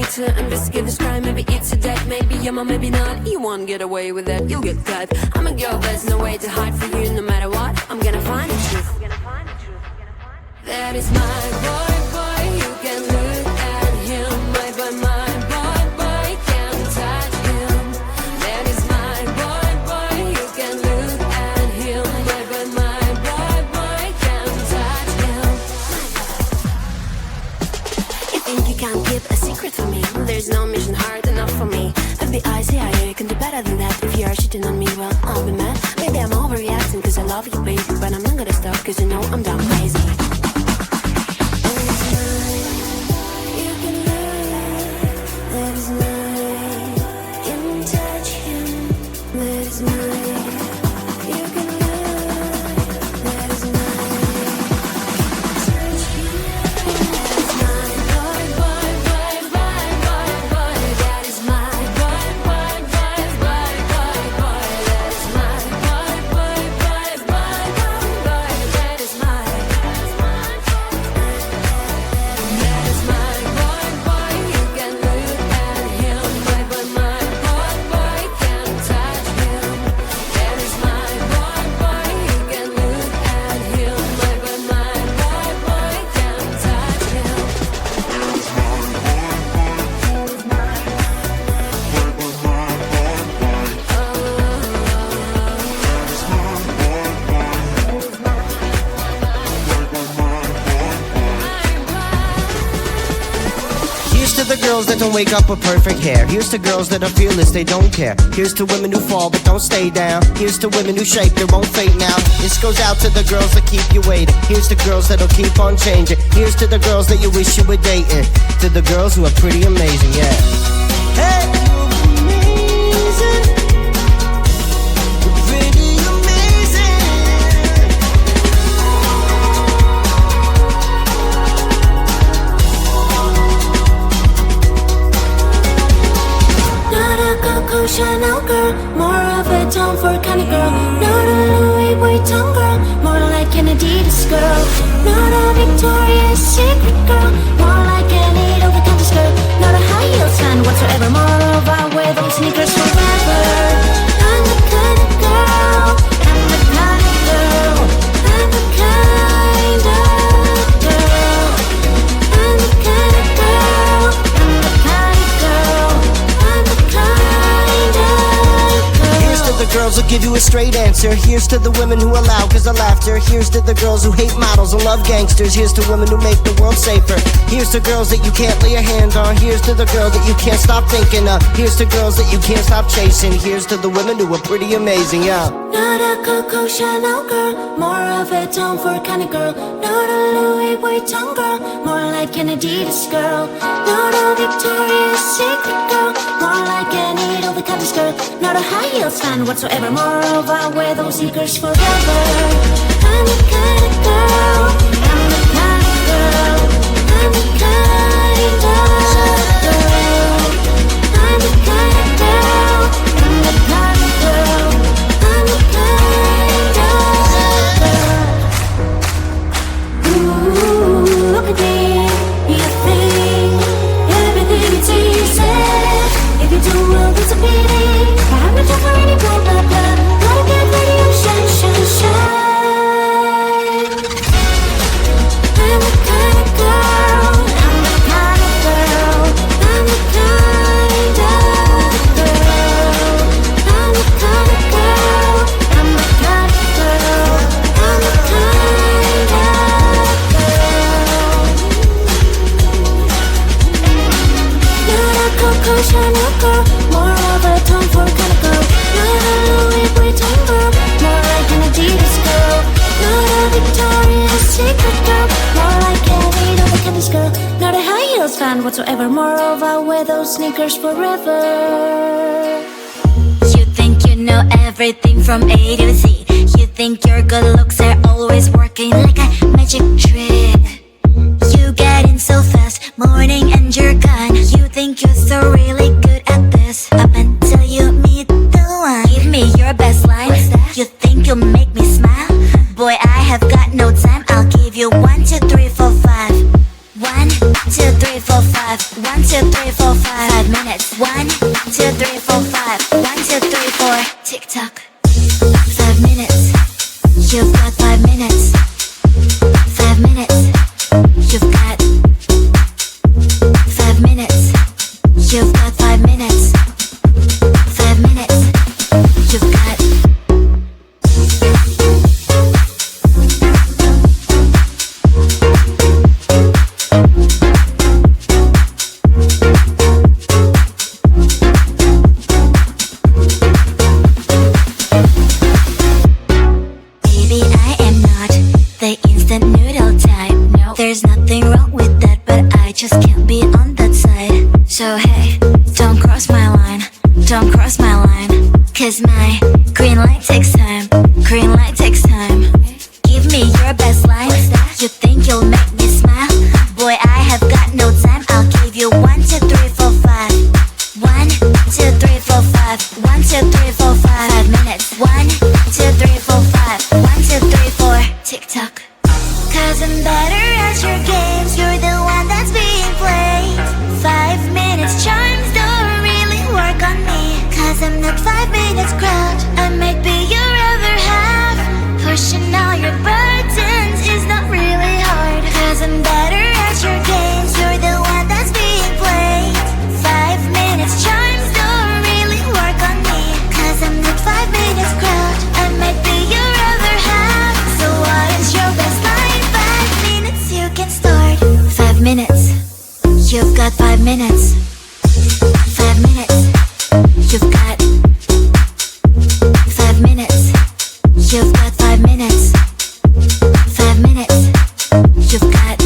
need to investigate this crime. Maybe it's a debt, maybe yeah, or maybe not. You won't get away with that, you'll get caught. I'm a girl, there's no way to hide for you. No matter what, I'm gonna find the truth. That is my boy, boy. You can look at him, my boy, boy, can't touch him. That is my boy, boy. You can look at him, my boy, can't touch him. You think you can't keep a secret from me? There's no mission hard enough for me. FBI, CIA, you can do better than that. If you are cheating on me, well, I'll be mad. Maybe I'm overreacting cause I love you, baby, but I'm not gonna stop cause you know I'm dumb crazy. Girls that don't wake up with perfect hair. Here's to girls that are fearless, they don't care. Here's to women who fall but don't stay down. Here's to women who shake, they won't fade now. This goes out to the girls that keep you waiting. Here's to girls that'll keep on changing. Here's to the girls that you wish you were dating. To the girls who are pretty amazing, yeah. Hey, amazing. Pretty amazing. Not a Coco Chanel girl, more of a Tom Ford kind of girl. Not a Louis Vuitton girl, more like an Adidas girl. Not a Victoria's Secret girl, more like an over-the-counter skirt. Not a high heels fan whatsoever, more of I wear those sneakers forever. I'm the kind of girl, I'm the kind of girl, I'm the kind of girl, I'm the kind of girl, I'm the kind of girl, I'm the kind of girl. Here's to the girls who give you a straight answer. Here's to the women who allow cause of laughter. Here's to the girls who hate models and love gangsters. Here's to women who make the world safer. Here's to girls that you can't lay your hand on. Here's to the girl that you can't stop thinking of. Here's to girls that you can't stop chasing. Here's to the women who are pretty amazing, yeah. Not a Coco Chanel girl, more of a Tom Ford kind of girl. Not a Louis Vuitton girl, more like an Adidas girl. Not a Victoria's Secret girl, more like an over-the-counter skirt. Not a high heels fan whatsoever, more of I wear those sneakers forever. I'm the kind of girl, I'm the kind of girl, I'm the kind of girl, I'm the kind of girl, I'm the kind of girl, I'm the kind of girl. Ooh, look at me, you think everything is easy. If you do, well, it's a pity. I have no time for any blah, blah, blah. Gotta get ready and shine, shine, shine. I'm the kind of girl, I'm the kind of girl, I'm the kind of girl, I'm the kind of girl, I'm the kind of girl, I'm the kind of girl. Not a Coco Chanel girl, more of a Tom Ford kind of girl. Not a Louis Vuitton girl, more like an Adidas girl. Not a Victoria's Secret girl, more like an over-the-counter girl. Not a high heels fan whatsoever, more of I wear those sneakers forever. You think you know everything from A to Z. You think your good looks are always working like a magic trick. You get in so fast, morning and you're gone. You think you're so really good at this, up until you meet the one. Give me your best line. You think you'll make me smile? Boy, I have got no time. I'll give you 1, 2, 3, 4, 5. 1, 2, 3, 4, 5. 1, 2, 3, 4, 5. 5 minutes. 1, 2, 3, 4, 5. 1, 2, 3, 4. Tick tock. 5 minutes. You've got 5 minutes. 5 minutes. You've got 5 minutes. You've got 5 minutes. 5 minutes. You've got. Baby, I am not the instant noodle type. No, there's nothing wrong with that, but I just can't be on that side. So hey, don't cross my line, don't cross my line. Cause my green light takes time, green light takes time. Give me your best line. You think you'll make me smile? Boy, I have got no time. I'll give you 1, 2, 3, 4, 5. 1, 2, 3, 4, 5. 1, 2, 3, 4, 5. 5 minutes. 1, 2, 3, 4, 5. 1, 2, 3, 4. Tick tock. Cause I'm better at your games. You're the one that's being played. 5 minutes charms don't really work on me. Cause I'm not 5 minutes crowd. I might be your other half. Pushing all your burdens is not really hard. Cause I'm better at your games. You're the one that's being played. 5 minutes charms don't really work on me. Cause I'm not 5 minutes crowd. I might be your other half. So what is your best line? 5 minutes you can start. 5 minutes. You've got 5 minutes. 5 minutes. You've got 5 minutes. You've got 5 minutes. 5 minutes. You've got.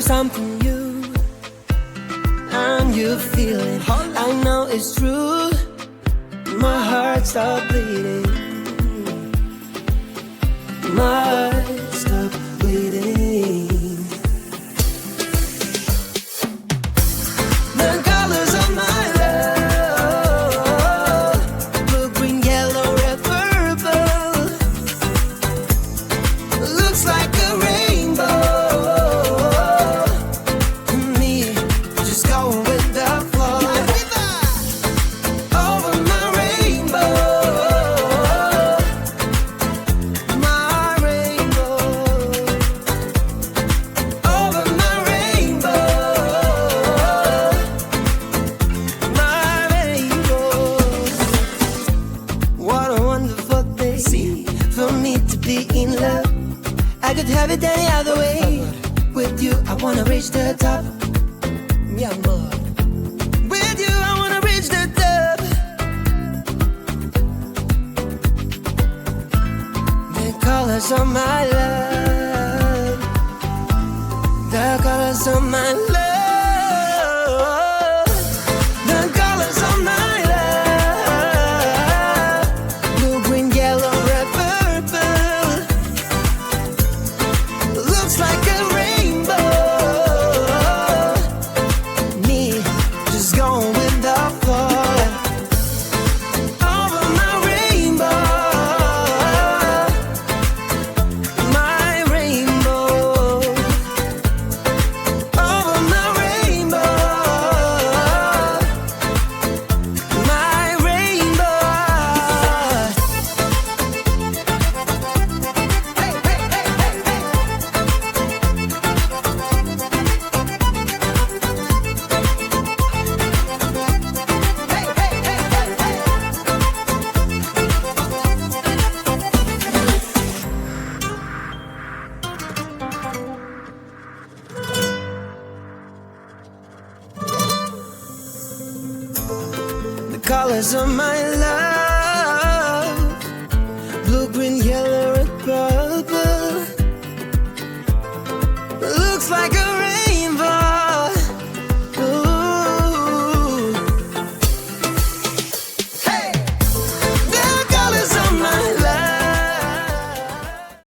there's something new, and you feel it. I know it's true. My heart stopped bleeding. My heart stopped bleeding. The colors of my love, blue, green, yellow, red, purple. Looks like a rainbow. Me, just going with the flow. Over my rainbow, my rainbow. Over my rainbow, my rainbow. What a wonderful day for me to be in love. I could have it any other way. With you, I wanna reach the top. Yeah, more. With you, I wanna reach the top. The colors of my love. The colors of my love. The colors of my love. Blue, green, yellow, red, purple. Looks like a rainbow. Me, just going with the flow. Over my rainbow, my rainbow. Over my rainbow, my rainbow. Hey, hey, hey, hey, hey. The colors of my love.